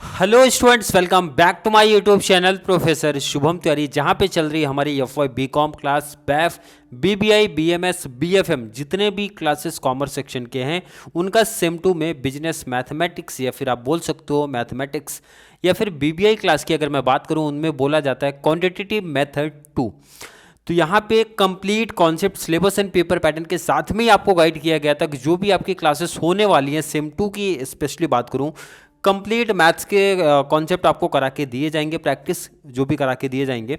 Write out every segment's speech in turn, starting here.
Hello students, welcome back to my YouTube channel professor Shubham Tiwari, जहां पे चल रही है हमारी FY BCom class, BAF, BBI, BMS, BFM, जितने भी क्लासेस कॉमर्स सेक्शन के हैं उनका सेम टू में बिजनेस मैथमेटिक्स या फिर आप बोल सकते हो मैथमेटिक्स या फिर बीबीआई क्लास की अगर मैं बात करूं उनमें बोला जाता है क्वांटिटेटिव मेथड 2। तो यहाँ पे complete concept syllabus and paper pattern के साथ में ही आपको गाइड किया गया था कि जो भी आपकी क्लासेस होने वाली हैं सेम टू की स्पेशली बात करूँ, कंप्लीट मैथ्स के कॉन्सेप्ट आपको करा के दिए जाएंगे, प्रैक्टिस जो भी करा के दिए जाएंगे।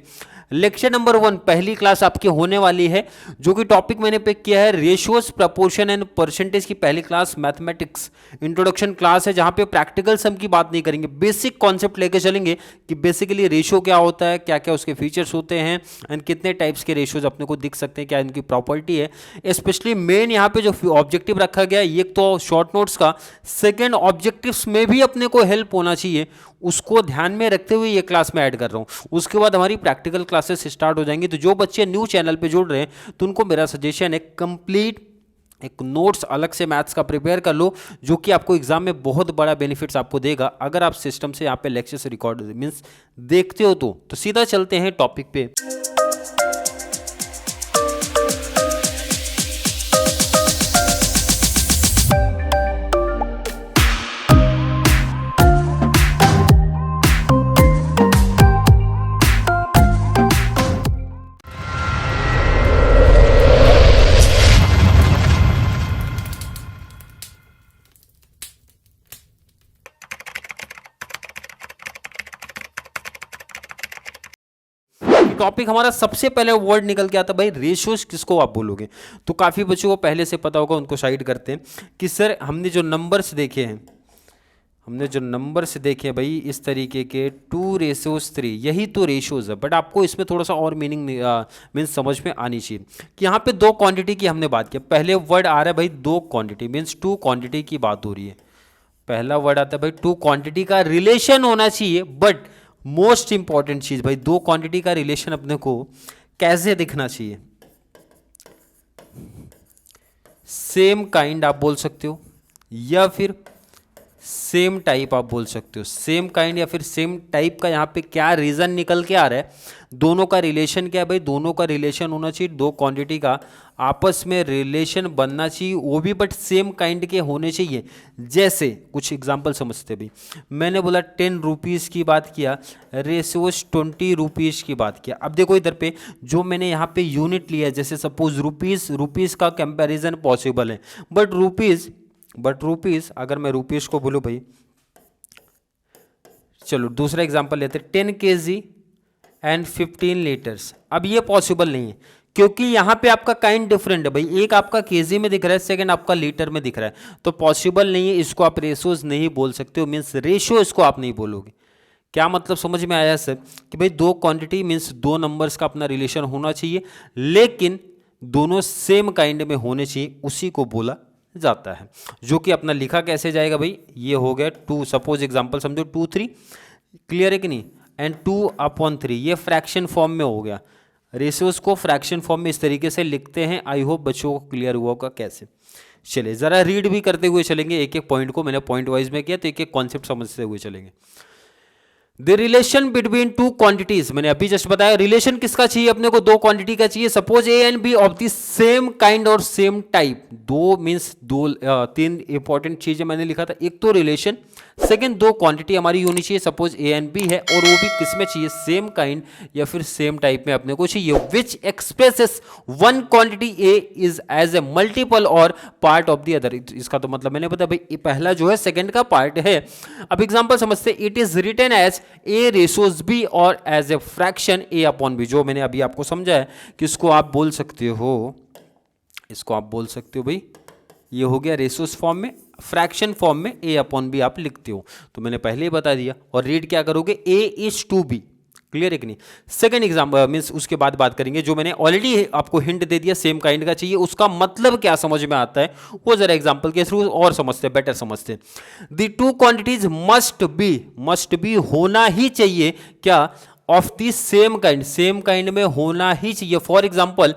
लेक्चर नंबर 1 पहली क्लास आपकी होने वाली है, जो कि टॉपिक मैंने पिक किया है रेशियोज, प्रपोर्शन एंड परसेंटेज की पहली क्लास मैथमेटिक्स इंट्रोडक्शन क्लास है, जहां पे प्रैक्टिकल सम की बात नहीं करेंगे, बेसिक कॉन्सेप्ट लेके चलेंगे कि बेसिकली रेशियो क्या होता है, क्या क्या उसके फीचर्स होते हैं एंड कितने टाइप्स के रेशियोज अपने को दिख सकते हैं, क्या इनकी प्रॉपर्टी है। स्पेशली मेन यहाँ पे जो ऑब्जेक्टिव रखा गया है, एक तो शॉर्ट नोट्स का, सेकेंड ऑब्जेक्टिव्स में भी अपने को हेल्प होना चाहिए, उसको ध्यान में रखते हुए ये क्लास में ऐड कर रहा हूँ। उसके बाद हमारी प्रैक्टिकल क्लासेस स्टार्ट हो जाएंगी। तो जो बच्चे न्यू चैनल पे जुड़ रहे हैं तो उनको मेरा सजेशन है कंप्लीट एक नोट्स अलग से मैथ्स का प्रिपेयर कर लो, जो कि आपको एग्जाम में बहुत बड़ा बेनिफिट्स आपको देगा अगर आप सिस्टम से यहाँ पे लेक्चर से रिकॉर्ड मीन्स देखते हो। तो सीधा चलते हैं टॉपिक पे। टॉपिक हमारा सबसे पहले वर्ड निकल के आता भाई रेशियोज किसको आप बोलोगे। तो काफ़ी बच्चों को पहले से पता होगा, उनको साइड करते हैं कि सर हमने जो नंबर्स देखे हैं भाई इस तरीके के 2:3 यही तो रेशियोज है। बट आपको इसमें थोड़ा सा और मीनिंग मीन्स समझ में आनी चाहिए कि यहाँ पे दो क्वांटिटी की हमने बात की। पहले वर्ड आ रहा है भाई दो क्वांटिटी, मीन्स टू क्वांटिटी की बात हो रही है। पहला वर्ड आता है भाई टू क्वांटिटी का रिलेशन होना चाहिए। बट मोस्ट इंपॉर्टेंट चीज भाई दो क्वांटिटी का रिलेशन अपने को कैसे दिखना चाहिए। सेम काइंड आप बोल सकते हो या फिर सेम टाइप आप बोल सकते हो। सेम काइंड या फिर सेम टाइप का यहाँ पे क्या रीजन निकल के आ रहा है, दोनों का रिलेशन क्या है भाई, दोनों का रिलेशन होना चाहिए, दो क्वांटिटी का आपस में रिलेशन बनना चाहिए, वो भी बट सेम काइंड के होने चाहिए। जैसे कुछ एग्जांपल समझते भाई, मैंने बोला 10 रुपीज़ की बात किया, रेशियोज 20 रुपीज़ की बात किया। अब देखो इधर पे जो मैंने यहाँ पे यूनिट लिया है, जैसे सपोज रुपीज़ का कंपैरिजन पॉसिबल है, बट रुपीज़ अगर मैं रुपीज़ को बोलूँ भाई, चलो दूसरा एग्जांपल लेते हैं 10 kg एंड 15 लीटर्स। अब ये पॉसिबल नहीं है क्योंकि यहाँ पे आपका काइंड डिफरेंट है भाई, एक आपका केजी में दिख रहा है, सेकंड आपका लीटर में दिख रहा है, तो पॉसिबल नहीं है। इसको आप रेशियोज नहीं बोल सकते हो, मीन्स रेशियो इसको आप नहीं बोलोगे। क्या मतलब समझ में आया सर कि भाई दो क्वांटिटी मीन्स दो नंबर्स का अपना रिलेशन होना चाहिए, लेकिन दोनों सेम काइंड में होने चाहिए, उसी को बोला जाता है। जो कि अपना लिखा कैसे जाएगा भाई, ये हो गया 2, सपोज एग्जांपल समझो 2/3, क्लियर है कि नहीं, एंड 2/3 ये फ्रैक्शन फॉर्म में हो गया। रेशियोज को फ्रैक्शन फॉर्म में इस तरीके से लिखते हैं। आई होप बच्चों को क्लियर हुआ होगा कैसे। चलिए जरा रीड भी करते हुए चलेंगे, एक एक पॉइंट को मैंने पॉइंट वाइज में किया, तो एक एक कॉन्सेप्ट समझते हुए चलेंगे। The relation between two quantities, मैंने अभी जस्ट बताया रिलेशन किसका चाहिए अपने को, दो क्वांटिटी का चाहिए। Suppose a and b of the same kind और सेम टाइप, दो मीन्स दो तीन इंपॉर्टेंट चीजें मैंने लिखा था, एक तो रिलेशन, सेकंड दो क्वांटिटी हमारी होनी चाहिए। सपोज ए एंड बी है और वो भी किस में चाहिए, सेम काइंड या फिर सेम टाइप में अपने को चाहिए, which expresses one quantity a is as a multiple or part of the other. इसका तो मतलब मैंने बताया भाई पहला जो है सेकंड का पार्ट है। अब एग्जांपल समझते, it is written as a ratios b और as a fraction a upon b, जो मैंने अभी आपको समझाया कि इसको आप बोल सकते हो, इसको आप बोल सकते हो भाई ये हो गया रेशियोज फॉर्म में, फ्रैक्शन फॉर्म में ए अपॉन बी आप लिखते हो, तो मैंने पहले ही बता दिया। और रीड क्या करोगे, ए इज टू बी, क्लियर है कि नहीं। सेकंड एग्जाम्पल मीन्स उसके बाद बात करेंगे, जो मैंने ऑलरेडी आपको हिंट दे दिया सेम काइंड का चाहिए, उसका मतलब क्या समझ में आता है वो जरा एग्जाम्पल के थ्रू और समझते, बेटर समझते। The two quantities must be होना ही चाहिए क्या, ऑफ दी सेम काइंड में होना ही चाहिए। For example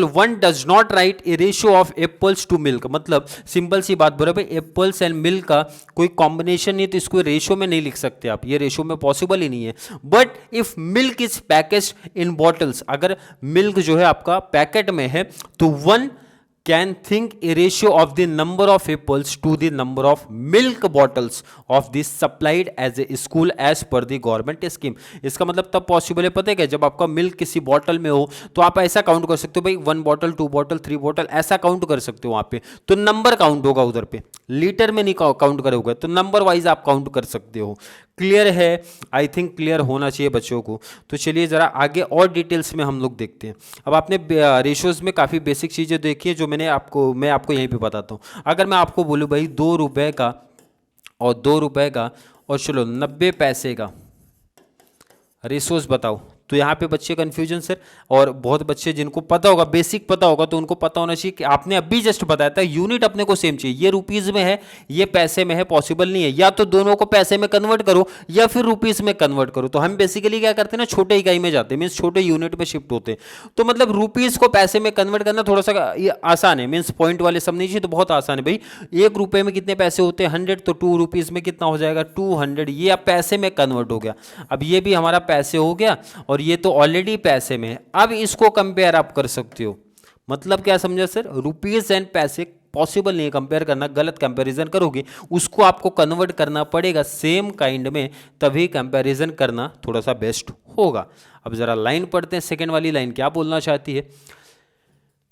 one does not write a ratio of apples to milk, मतलब सिंपल सी बात बोल रहे भाई एप्पल्स एंड मिल्क का कोई कॉम्बिनेशन नहीं, तो इसको रेशियो में नहीं लिख सकते आप, ये रेशियो में पॉसिबल ही नहीं है। But if milk is package in bottles, अगर मिल्क जो है आपका पैकेट में है तो one can think a ratio of the number of apples to the number of milk bottles of this supplied as a school as per the government scheme। इसका मतलब तब पॉसिबल है, पता है क्या, जब आपका मिल्क किसी बॉटल में हो तो आप ऐसा काउंट कर सकते हो भाई 1 बॉटल 2 बॉटल 3 बॉटल, ऐसा काउंट कर सकते हो वहाँ पे, तो नंबर काउंट होगा उधर पे, लीटर में नहीं काउंट करोगे, तो नंबर वाइज आप काउंट कर सकते हो। क्लियर है? आई थिंक क्लियर होना चाहिए बच्चों को। तो चलिए ज़रा आगे और डिटेल्स में हम लोग देखते हैं। अब आपने रेशियोज़ में काफ़ी बेसिक चीज़ें देखी है जो मैं आपको यहीं पे बताता हूँ। अगर मैं आपको बोलूँ भाई 2 रुपये का और चलो 90 पैसे का रेशियोज़ बताओ, तो यहाँ पे बच्चे कन्फ्यूजन सर, और बहुत बच्चे जिनको पता होगा, बेसिक पता होगा, तो उनको पता होना चाहिए कि आपने अभी जस्ट बताया था यूनिट अपने को सेम चाहिए, ये रुपीज़ में है ये पैसे में है, पॉसिबल नहीं है, या तो दोनों को पैसे में कन्वर्ट करो या फिर रुपीज़ में कन्वर्ट करो। तो हम बेसिकली क्या करते हैं ना, छोटे इकाई में जाते हैं, मीन्स छोटे यूनिट में शिफ्ट होते हैं। तो मतलब रुपीज़ को पैसे में कन्वर्ट करना थोड़ा सा ये आसान है, मीन्स पॉइंट वाले सब नहीं चाहिए, तो बहुत आसान है भाई। 1 रुपये में कितने पैसे होते हैं 100, तो 2 रुपीज़ में कितना हो जाएगा 200, ये अब पैसे में कन्वर्ट हो गया। अब ये भी हमारा पैसे हो गया और ये तो ऑलरेडी पैसे में है। अब इसको कंपेयर आप कर सकते हो, मतलब क्या समझा सर, रुपीज एंड पैसे पॉसिबल नहीं है कंपेयर करना, गलत कंपैरिजन करोगे, उसको आपको कन्वर्ट करना पड़ेगा सेम काइंड में, तभी कंपैरिजन करना थोड़ा सा बेस्ट होगा। अब जरा लाइन पढ़ते हैं, सेकेंड वाली लाइन क्या बोलना चाहती है,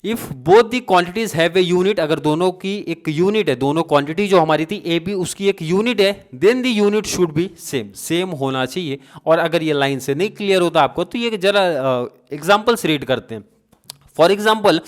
if both the quantities have a unit, अगर दोनों की एक यूनिट है, दोनों क्वांटिटी जो हमारी थी ए बी उसकी एक यूनिट है, then the unit should be same होना चाहिए। और अगर ये लाइन से नहीं क्लियर होता आपको तो ये जरा एग्जांपल्स रीड करते हैं। For example,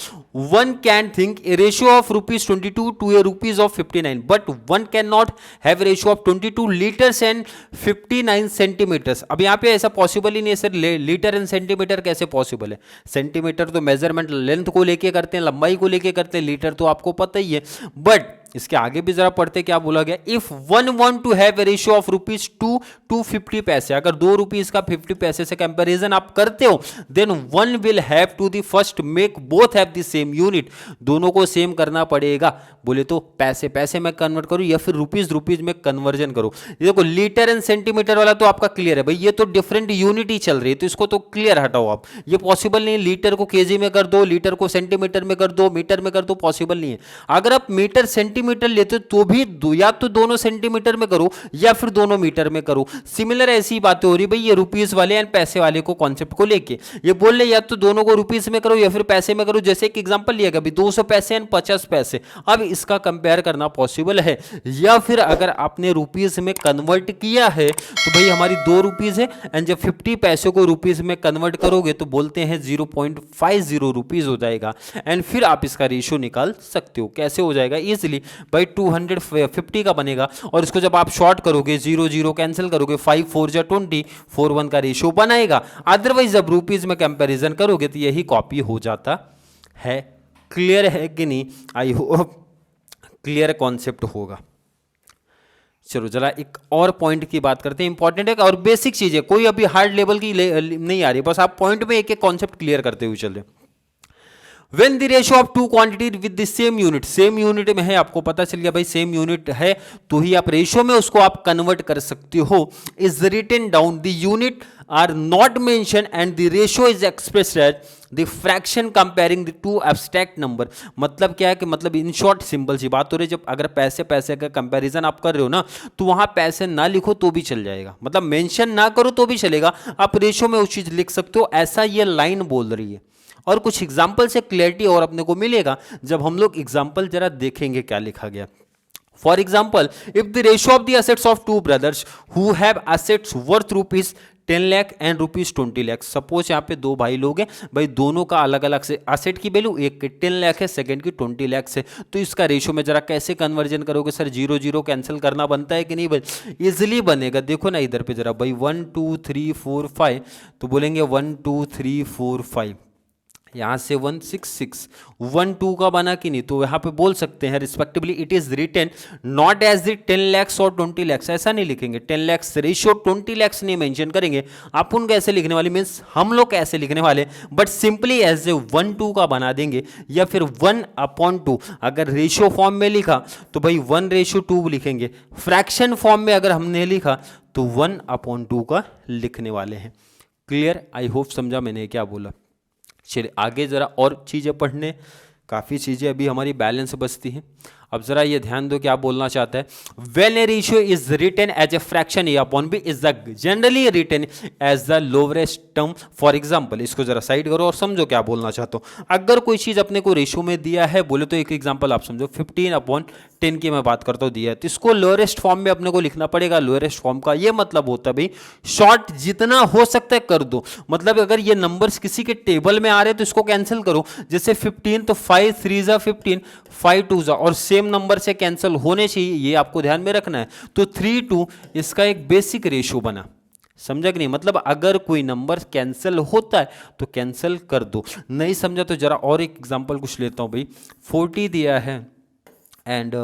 one can think a ratio of ₹22 to a rupees of 59, but one cannot have a ratio of 22 liters and 59 centimeters। अब यहाँ पे ऐसा पॉसिबल ही नहीं है सर, लीटर एंड सेंटीमीटर कैसे पॉसिबल है? सेंटीमीटर तो मेजरमेंट लेंथ को लेके करते हैं, लंबाई को लेके करते हैं, लीटर तो आपको पता ही है। बट इसके आगे भी जरा पढ़ते क्या बोला गया, if one want to have a ratio of ₹2 to 50 पैसे, अगर 2 रुपीज का 50 पैसे से कंपैरिजन आप करते हो, then one will have to the first make both have the same unit, दोनों को सेम करना पड़ेगा। बोले तो पैसे पैसे में कन्वर्ट करो या फिर रुपीज में कन्वर्जन करो। ये देखो लीटर एंड सेंटीमीटर वाला तो आपका क्लियर है भाई, ये तो डिफरेंट यूनिट ही चल रही है, तो इसको तो क्लियर हटाओ आप, ये पॉसिबल नहीं है। लीटर को केजी में कर दो, लीटर को सेंटीमीटर में कर दो, मीटर में कर दो, पॉसिबल नहीं है। अगर आप मीटर सेंटीमीटर लेते तो भी या तो दोनों सेंटीमीटर में करो या फिर दोनों मीटर में करो। सिमिलर ऐसी बातें हो रही भाई ये रुपीस वाले एंड पैसे वाले को कॉन्सेप्ट को लेके, ये बोल रहे या तो दोनों को रुपीस में करो या फिर पैसे में करो। जैसे एक एग्जांपल लिया गया 200 पैसे एंड 50 पैसे, अब इसका कंपेयर करना पॉसिबल है, या फिर अगर आपने रुपीस में कन्वर्ट किया है तो भाई हमारी 2 रुपीस है एंड जब 50 पैसे को रुपीस में कन्वर्ट करोगे तो बोलते हैं 0.50 रुपीस हो जाएगा, एंड फिर आप इसका रेशियो निकाल सकते हो। कैसे हो जाएगा इजिली भाई, 250 का बनेगा और इसको जब आप शॉर्ट करोगे 0 0 कैंसिल करोगे, 5 4 जा 20, 4 1 का रेशियो बनाएगा। अदरवाइज जब रुपीज में कंपैरिजन करोगे तो यही कॉपी हो जाता है। क्लियर है कि नहीं? आई होप क्लियर कॉन्सेप्ट होगा। चलो जरा एक और पॉइंट की बात करते हैं, इंपॉर्टेंट है और बेसिक चीज है, कोई अभी हार्ड लेवल की नहीं आ रही, बस आप पॉइंट में एक एक कॉन्सेप्ट क्लियर करते हुए चल रहे। When the ratio of two quantity with the same unit, same unit में है, आपको पता चल गया भाई सेम यूनिट है तो ही आप रेशियो में उसको आप कन्वर्ट कर सकते हो, is written down the unit are not mention and the ratio is expressed as the fraction comparing the two abstract number. मतलब क्या है कि मतलब इन शॉर्ट सिंपल सी बात हो रही है, जब अगर पैसे पैसे का कंपैरिजन आप कर रहे हो ना तो वहां पैसे ना लिखो तो भी चल जाएगा, मतलब मेंशन ना करो तो भी चलेगा, आप रेशियो में उस चीज लिख सकते हो, ऐसा ये लाइन बोल रही है। और कुछ एग्जाम्पल से क्लैरिटी और अपने को मिलेगा जब हम लोग एग्जाम्पल जरा देखेंगे क्या लिखा गया। For example, if the ratio of the assets of two brothers who have assets worth ₹10 lakh and ₹20 lakh, suppose यहाँ पे 2 भाई लोग हैं भाई, दोनों का अलग अलग से एसेट की वैल्यू, एक की 10 लाख है, सेकंड की 20 लाख से, तो इसका रेशियो में जरा कैसे कन्वर्जन करोगे सर? 0 0 कैंसिल करना बनता है कि नहीं भाई? इजिली बनेगा। देखो ना इधर पे जरा भाई 1 2 3 4 5, तो बोलेंगे 1 2 3 4 5, यहाँ से 166 1 2 का बना कि नहीं, तो यहाँ पे बोल सकते हैं respectively it is written not as the 10 lakhs और 20 lakhs, ऐसा नहीं लिखेंगे 10 lakhs रेशियो 20 lakhs नहीं मेंशन करेंगे। आप उन कैसे लिखने वाले, मीन्स हम लोग कैसे लिखने वाले, बट सिंपली एज ए 1 2 का बना देंगे, या फिर 1/2। अगर रेशियो फॉर्म में लिखा तो भाई 1:2 लिखेंगे, फ्रैक्शन फॉर्म में अगर हमने लिखा तो 1/2 का लिखने वाले हैं। क्लियर, आई होप समझा मैंने क्या बोला। चलिए आगे जरा और चीज़ें पढ़ने, काफ़ी चीज़ें अभी हमारी बैलेंस बचती हैं। अब जरा ये ध्यान दो क्या बोलना चाहता है। When a ratio is written as a fraction a upon b is the generally written as the lowest term. For example, इसको जरा साइड करो और समझो क्या बोलना चाहता हूँ। अगर कोई चीज़ अपने को रेशियो में दिया है, बोले तो एक एग्जाम्पल आप समझो 15/10 की मैं बात करता हूँ दिया है, तो इसको लोएस्ट फॉर्म में अपने को लिखना पड़ेगा। लोएस्ट फॉर्म का ये मतलब होता है भाई शॉर्ट जितना हो सकता है कर दो। मतलब अगर ये नंबर्स किसी के टेबल में आ रहे हैं तो इसको कैंसिल करो। जैसे 15 तो 5 3 जा 15, 5 2 जा, और सेम नंबर से कैंसिल होने चाहिए, ये आपको ध्यान में रखना है। तो 3 2 इसका एक बेसिक रेशियो बना, समझा कि नहीं। मतलब अगर कोई नंबर कैंसिल होता है तो कैंसिल कर दो। नहीं समझा तो जरा और एक एग्जांपल कुछ लेता हूं भाई। 40 दिया है एंड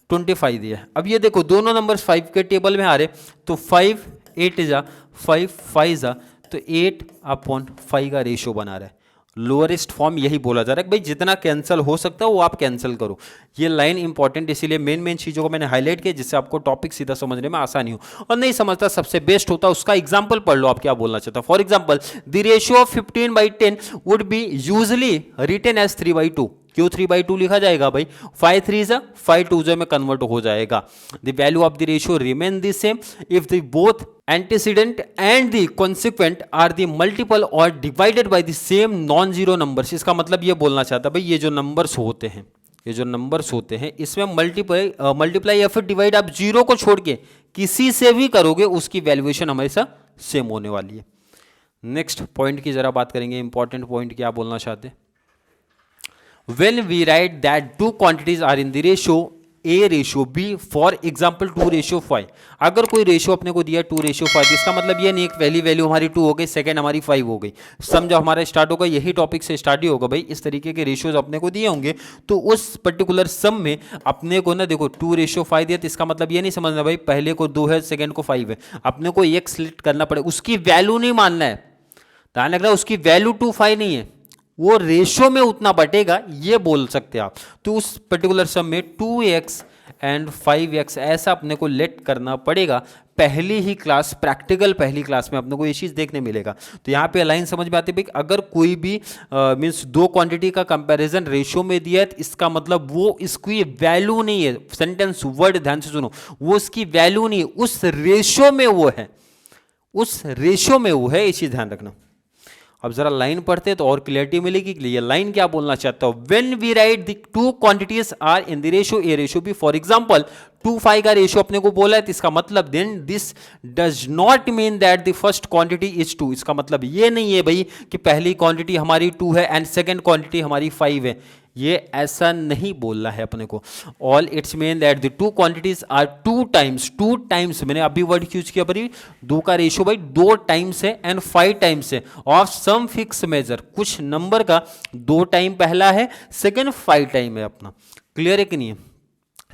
25 दिया है। अब ये देखो दोनों नंबर्स 5 के टेबल में आ रहे, तो 5 8 जा 5 5 जा, तो 8/5 का रेशियो बना रहा है। लोअरेस्ट फॉर्म यही बोला जा रहा है कि भाई जितना कैंसिल हो सकता है वो आप कैंसिल करो। ये लाइन इंपॉर्टेंट, इसीलिए मेन चीज़ों को मैंने हाईलाइट किया जिससे आपको टॉपिक सीधा समझने में आसानी हो। और नहीं समझता सबसे बेस्ट होता उसका एग्जांपल पढ़ लो, आप क्या बोलना चाहता। For example the ratio of 15/10 would be usually written as 3/2। क्यों 3/2 लिखा जाएगा भाई, 5 3 जा 5 2 जा में कन्वर्ट हो जाएगा। The value of the ratio remain the same if the both antecedent and the consequent are the multiple और divided by the same non zero numbers. इसका मतलब ये बोलना चाहता भाई ये जो नंबर्स होते हैं, ये जो नंबर्स होते हैं इसमें मल्टीप्लाई या फिर डिवाइड आप जीरो को छोड़ के किसी से भी करोगे उसकी वैल्यूएशन हमेशा सेम होने वाली है। नेक्स्ट पॉइंट की जरा बात करेंगे, इंपॉर्टेंट पॉइंट क्या बोलना चाहते हैं। When we write that two quantities are in the ratio A ratio B, for example 2:5, अगर कोई रेशियो अपने को दिया 2:5, इसका मतलब ये नहीं एक पहली वैल्यू हमारी 2 हो गई, सेकंड हमारी 5 हो गई। समझो हमारा स्टार्ट होगा यही टॉपिक से स्टार्ट ही होगा भाई। इस तरीके के रेशियोज अपने को दिए होंगे तो उस पर्टिकुलर सम में अपने को ना देखो 2:5 दिया, तो इसका मतलब ये नहीं समझना भाई पहले को 2 है सेकेंड को 5 है। अपने को एक सिलेक्ट करना पड़ेगा, उसकी वैल्यू नहीं मानना है, ध्यान रखना उसकी वैल्यू 2 5 नहीं है, वो रेशियो में उतना बटेगा ये बोल सकते हैं आप। तो उस पर्टिकुलर सम में 2x एंड 5x ऐसा अपने को लेट करना पड़ेगा। पहली ही क्लास प्रैक्टिकल पहली क्लास में अपने को ये चीज़ देखने मिलेगा। तो यहाँ पे लाइन समझ में आती है भाई अगर कोई भी मीन्स दो क्वांटिटी का कंपैरिजन रेशियो में दिया है तो इसका मतलब वो इसकी वैल्यू नहीं है। सेंटेंस वर्ड ध्यान से सुनो, वो इसकी वैल्यू नहीं है, उस रेशियो में वो है, उस रेशियो में वो है, ये चीज़ ध्यान रखना। अब जरा लाइन पढ़ते हैं तो और क्लियरिटी मिलेगी कि ये लाइन क्या बोलना चाहता हूं। When we write the two quantities are in the ratio a ratio b, for example 2:5 का रेशियो अपने को बोला है तो इसका मतलब then this does not mean that the first quantity is 2। इसका मतलब ये नहीं है भाई कि पहली क्वांटिटी हमारी 2 है एंड सेकेंड क्वांटिटी हमारी 5 है, ये ऐसा नहीं बोलना है अपने को। All it's mean that the two quantities are 2 times, मैंने अभी वर्ड यूज किया भाई 2 का रेशियो भाई 2 टाइम्स है एंड 5 टाइम्स है ऑफ सम फिक्स मेजर, कुछ नंबर का 2 टाइम पहला है सेकेंड 5 टाइम है अपना। क्लियर है कि नहीं है।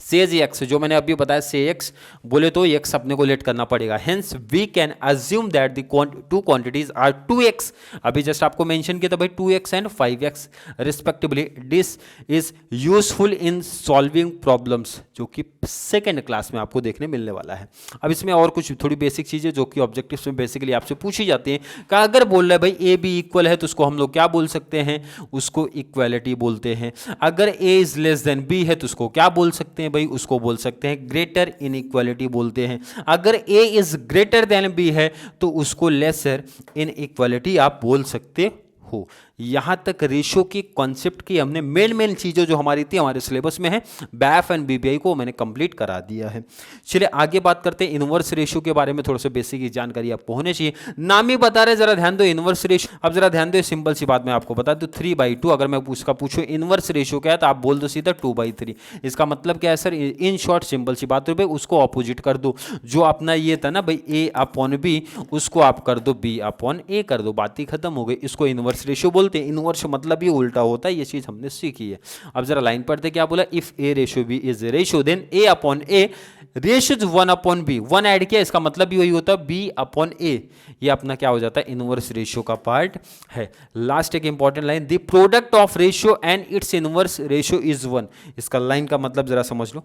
सेज एक्स जो मैंने अभी बताया से एक्स बोले तो एक्स अपने को लेट करना पड़ेगा। Hence we can assume that the two quantities are 2x, अभी जस्ट आपको मेंशन किया था भाई 2x and 5x respectively. This is useful in solving problems, जो कि सेकेंड क्लास में आपको देखने मिलने वाला है। अब इसमें और कुछ थोड़ी बेसिक चीजें जो कि ऑब्जेक्टिव्स में बेसिकली आपसे पूछी जाती हैं कि अगर बोल रहा है भाई ए बी इक्वल है तो उसको हम लोग क्या बोल सकते हैं, उसको इक्वालिटी बोलते हैं। अगर ए इज लेस देन बी है तो उसको क्या बोल सकते हैं भाई, उसको बोल सकते हैं ग्रेटर इनइक्वालिटी बोलते हैं। अगर ए इज ग्रेटर देन बी है तो उसको लेसर इनइक्वालिटी आप बोल सकते हो। यहां तक रेशियो की कॉन्सेप्ट की हमने मेन चीजें जो हमारी थी हमारे सिलेबस में है बैफ एंड बीबीआई को मैंने कंप्लीट करा दिया है। चलिए आगे बात करते हैं इनवर्स रेशियो के बारे में, थोड़ा सा बेसिक जानकारी आपको होनी चाहिए। नाम ही बता रहे, जरा ध्यान दो इनवर्स रेशियो। अब जरा ध्यान दो, सिंपल सी बात मैं आपको बता दूं 3/2 अगर मैं उसका पूछूं इनवर्स रेशियो क्या है तो आप बोल दो सीधा 2/3। इसका मतलब क्या है सर, इन शॉर्ट सिंपल सी बात है उसको ऑपोजिट कर दो। जो अपना ये था ना भाई A/B उसको आप कर दो B/A कर दो, बात ही खत्म हो गई। इसको इनवर्स रेशियो बोलते बोलते हैं, इनवर्स मतलब भी उल्टा होता है, ये चीज हमने सीखी है। अब जरा लाइन पढ़ते क्या बोला, if a ratio b is ratio then a upon a ratio is 1 upon b, 1 add किया इसका मतलब भी वही होता है बी अपॉन ए, ये अपना क्या हो जाता है इनवर्स रेशियो का पार्ट है। लास्ट एक important line, the product of ratio and it's inverse ratio is 1, इसका लाइन का मतलब जरा समझ लो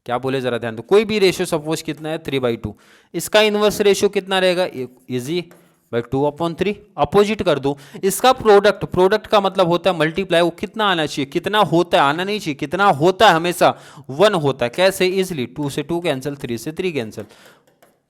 क्या बोले जरा ध्यान दो। कोई भी रेशियो सपोज कितना है 3/2, इसका इनवर्स रेशियो कितना रहेगा इजी बाई 2/3, अपोजिट कर दो। इसका प्रोडक्ट, प्रोडक्ट का मतलब होता है मल्टीप्लाई, वो कितना आना चाहिए, कितना होता है आना नहीं चाहिए, कितना होता है हमेशा 1 होता है। कैसे, इजिली 2 से 2 कैंसिल, 3 से 3 कैंसिल,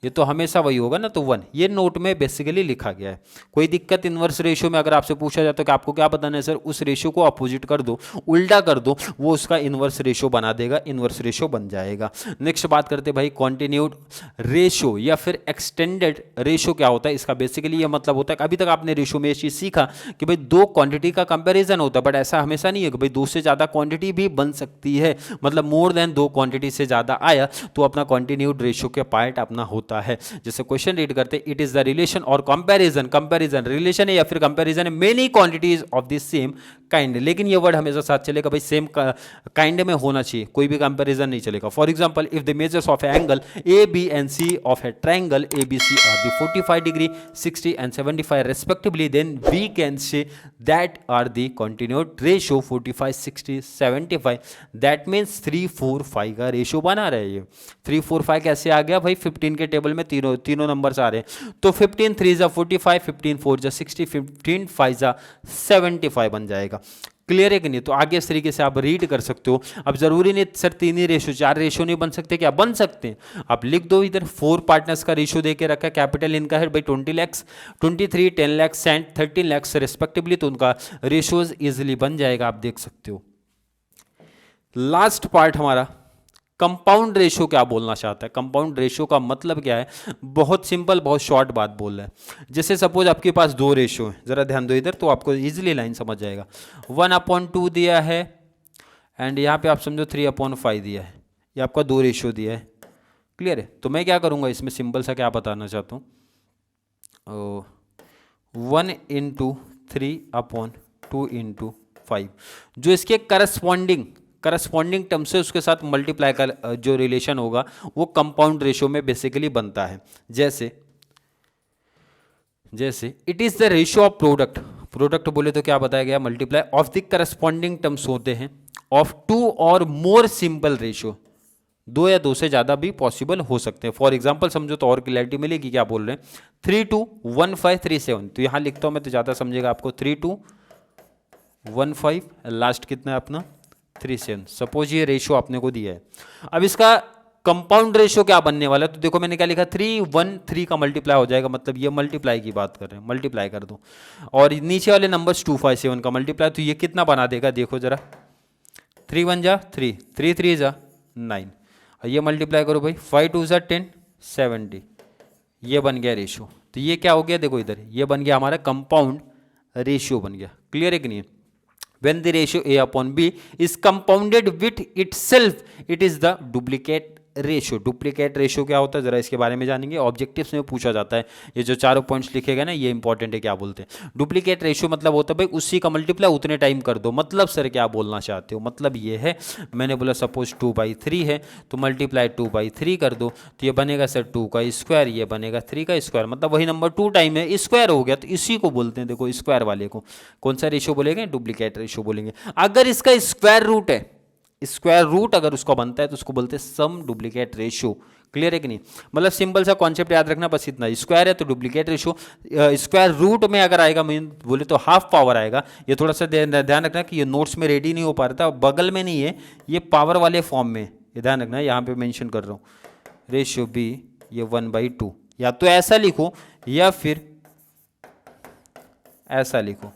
ये तो हमेशा वही होगा ना, तो 1 ये नोट में बेसिकली लिखा गया है। कोई दिक्कत इनवर्स रेशियो में अगर आपसे पूछा जाता है कि आपको क्या बताना है सर, उस रेशियो को अपोजिट कर दो, उल्टा कर दो, वो उसका इनवर्स रेशियो बना देगा, इनवर्स रेशियो बन जाएगा। नेक्स्ट बात करते हैं भाई कॉन्टिन्यूड रेशियो या फिर एक्सटेंडेड रेशियो क्या होता है। इसका बेसिकली ये मतलब होता है, अभी तक आपने रेशियो में ये चीज सीखा कि भाई दो क्वांटिटी का कंपैरिजन होता है, बट ऐसा हमेशा नहीं है कि भाई दो से ज्यादा क्वांटिटी भी बन सकती है, मतलब मोर देन दो क्वांटिटी से ज्यादा आया तो अपना कॉन्टिन्यूड रेशियो के पार्ट अपना होता है। जैसे क्वेश्चन रीड करते, इट इज द रिलेशन और कंपैरिजन, कंपैरिजन रिलेशन है या फिर कंपैरिजन है many quantities of the same kind, लेकिन ये वर्ड हमेशा साथ चलेगा भाई, सेम काइंड में होना चाहिए, कोई भी कंपैरिजन नहीं चलेगा। For example, if the measures of angle a b and c of a triangle a b c are the 45 degree 60 and 75 respectively, then we can say that are the continued ratio 45 60 75, that means 3 4 5 का ratio बना रहे हैं। 3 4 5 कैसे आ गया भाई, 15 के table में तीनों नंबर्स आ रहे हैं, तो 15 3 जा 45, 15 4 जा 60, 15 5 जा 75 बन जाएगा। क्लियर है कि नहीं? तो आगे इस तरीके से आप रीड कर सकते हो। अब जरूरी नहीं सर 3 ही रेशियो 4 रेशियो नहीं बन सकते, क्या बन सकते हैं? आप लिख दो इधर 4 पार्टनर्स का रेशियो देके रखा है, कैपिटल इनका है भाई 20 lakhs 23 10 lakhs and 13 lakhs respectively, तो उनका रेशियोज इजिली बन जाएगा, आप देख सकते हो। लास्ट पार्ट हमारा कंपाउंड रेशियो क्या बोलना चाहता है। कंपाउंड रेशियो का मतलब क्या है, बहुत सिंपल बहुत शॉर्ट बात बोल रहा है। जैसे सपोज आपके पास दो रेशियो है, जरा ध्यान दो इधर, तो आपको इजीली लाइन समझ जाएगा। 1/2 दिया है एंड यहाँ पे आप समझो 3/5 दिया है, ये आपका दो रेशियो दिया है। क्लियर है? तो मैं क्या करूँगा इसमें, सिंपल सा क्या बताना चाहता हूँ, 1 × 3/2 × 5 जो इसके करस्पॉन्डिंग टर्म से उसके साथ मल्टीप्लाई का जो रिलेशन होगा वो कंपाउंड रेशियो में बेसिकली बनता है। जैसे it is the ratio of product बोले तो क्या बताया गया, multiply of the corresponding terms होते हैं ऑफ 2 और मोर सिंपल रेशियो, 2 या 2 से ज्यादा भी पॉसिबल हो सकते हैं। फॉर एग्जांपल समझो तो और क्लैरिटी मिलेगी, क्या बोल रहे हैं 3 2 1 5 3 7, तो यहां लिखता हूं मैं तो ज्यादा समझेगा आपको, 3 2 1 5 लास्ट कितना है अपना 3 7। सपोज ये रेशियो आपने को दिया है, अब इसका कंपाउंड रेशियो क्या बनने वाला है, तो देखो मैंने क्या लिखा 3 1 3 का मल्टीप्लाई हो जाएगा, मतलब ये मल्टीप्लाई की बात कर रहे हैं, मल्टीप्लाई कर दो, और नीचे वाले नंबर्स 2 5 7 का मल्टीप्लाई, तो ये कितना बना देगा देखो जरा, 3 1 जा 3 3 3 जा 9, और ये मल्टीप्लाई करो भाई 5 2 जा 10 70, ये बन गया रेशियो। तो ये क्या हो गया देखो इधर, ये बन गया हमारा कंपाउंड रेशियो बन गया। क्लियर है कि नहीं? When the ratio A/B is compounded with itself, it is the duplicate ratio. Duplicate ratio क्या होता है जरा इसके बारे में जानेंगे, ऑब्जेक्टिव्स में पूछा जाता है। ये जो चारों पॉइंट्स लिखे गए ना ये इंपॉर्टेंट है, क्या बोलते हैं डुप्लीकेट रेशियो, मतलब होता है भाई उसी का मल्टीप्लाई उतने टाइम कर दो। मतलब सर क्या बोलना चाहते हो, मतलब ये है, मैंने बोला सपोज 2/3 है तो मल्टीप्लाई 2/3 कर दो, तो ये बनेगा सर 2 का स्क्वायर, ये बनेगा 3 का स्क्वायर, मतलब वही नंबर 2 टाइम है स्क्वायर हो गया, तो इसी को बोलते हैं देखो स्क्वायर वाले को कौन सा रेशियो बोलेंगे, डुप्लीकेट रेशियो बोलेंगे। अगर इसका स्क्वायर रूट है, स्क्वायर रूट अगर उसका बनता है तो उसको बोलते हैं सम डुप्लीकेट रेशियो। क्लियर है कि नहीं? मतलब सिंपल सा कॉन्सेप्ट याद रखना बस इतना, स्क्वायर है तो डुप्लीकेट रेशियो, स्क्वायर रूट में अगर आएगा मीन बोले तो हाफ पावर आएगा। ये थोड़ा सा ध्यान रखना कि ये नोट्स में रेडी नहीं हो पा रहा था, बगल में नहीं है, ये पावर वाले फॉर्म में, ये ध्यान रखना, यहाँ पे मेंशन कर रहा हूँ रेशियो बी, ये 1/2, या तो ऐसा लिखो या फिर ऐसा लिखो,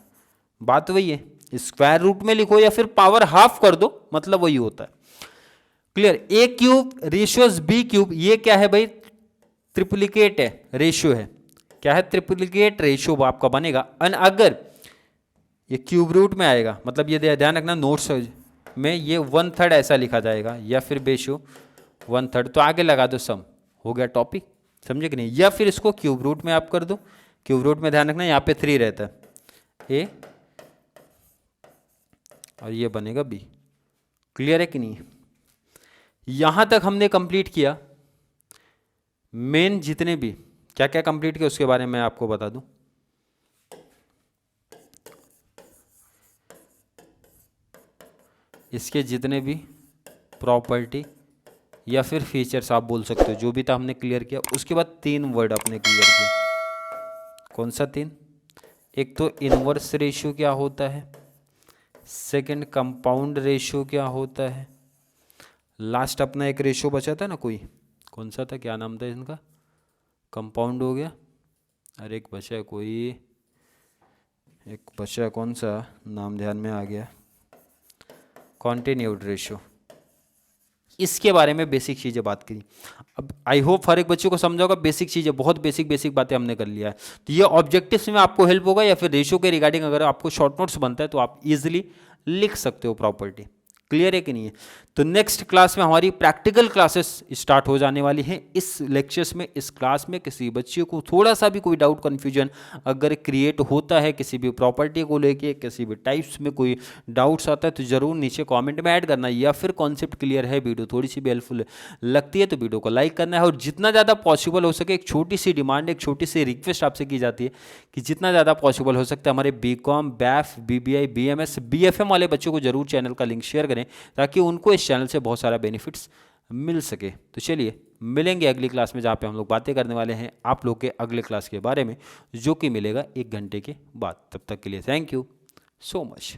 बात वही है, स्क्वायर रूट में लिखो या फिर पावर हाफ कर दो, मतलब वही होता है। क्लियर? A³ रेशियोज B³, ये क्या है भाई, ट्रिप्लिकेट है रेशियो है, क्या है ट्रिप्लिकेट रेशियो आपका बनेगा। अगर ये क्यूब रूट में आएगा, मतलब ये ध्यान रखना नोट्स में ये 1/3 ऐसा लिखा जाएगा, या फिर बेशो 1/3, तो आगे लगा दो सम, हो गया टॉपिक, समझे कि नहीं? या फिर इसको क्यूब रूट में आप कर दो, क्यूब रूट में ध्यान रखना यहाँ पे 3 रहता है, A और ये बनेगा बी। क्लियर है कि नहीं? यहां तक हमने कंप्लीट किया। मेन जितने भी क्या क्या कंप्लीट किया उसके बारे में आपको बता दूं। इसके जितने भी प्रॉपर्टी या फिर फीचर्स आप बोल सकते हो, जो भी था हमने क्लियर किया। उसके बाद 3 वर्ड आपने क्लियर किया। कौन सा 3? एक तो इनवर्स रेशियो क्या होता है, सेकंड कंपाउंड रेशियो क्या होता है, लास्ट अपना एक रेशियो बचा था ना कोई, कौन सा था, क्या नाम था इनका? कंपाउंड हो गया, अरे एक बचा है कोई, एक बचा, कौन सा नाम ध्यान में आ गया, कॉन्टिन्यूड रेशियो। इसके बारे में बेसिक चीज़ें बात करी। अब आई होप हर एक बच्चे को समझा होगा। बेसिक चीज़ें, बहुत बेसिक बातें हमने कर लिया है। तो ये ऑब्जेक्टिव्स में आपको हेल्प होगा, या फिर रेशियो के रिगार्डिंग अगर आपको शॉर्ट नोट्स बनता है तो आप इजीली लिख सकते हो प्रॉपर्टी। क्लियर है कि नहीं है? तो नेक्स्ट क्लास में हमारी प्रैक्टिकल क्लासेस स्टार्ट हो जाने वाली हैं। इस लेक्चर्स में, इस क्लास में किसी बच्चे को थोड़ा सा भी कोई डाउट, कन्फ्यूजन अगर क्रिएट होता है किसी भी प्रॉपर्टी को लेके, किसी भी टाइप्स में कोई डाउट्स आता है तो ज़रूर नीचे कमेंट में ऐड करना, या फिर कॉन्सेप्ट क्लियर है, वीडियो थोड़ी सी भी हेल्पफुल लगती है तो वीडियो को लाइक करना है। और जितना ज़्यादा पॉसिबल हो सके, एक छोटी सी डिमांड, एक छोटी सी रिक्वेस्ट आपसे की जाती है कि जितना ज़्यादा पॉसिबल हो सकता है हमारे BCom, BAF, BBI, BMS, BFM वाले बच्चों को जरूर चैनल का लिंक शेयर करें, ताकि उनको इस चैनल से बहुत सारा बेनिफिट्स मिल सके। तो चलिए मिलेंगे अगली क्लास में, जहाँ पे हम लोग बातें करने वाले हैं आप लोग के अगले क्लास के बारे में, जो कि मिलेगा 1 घंटे के बाद। तब तक के लिए थैंक यू सो मच।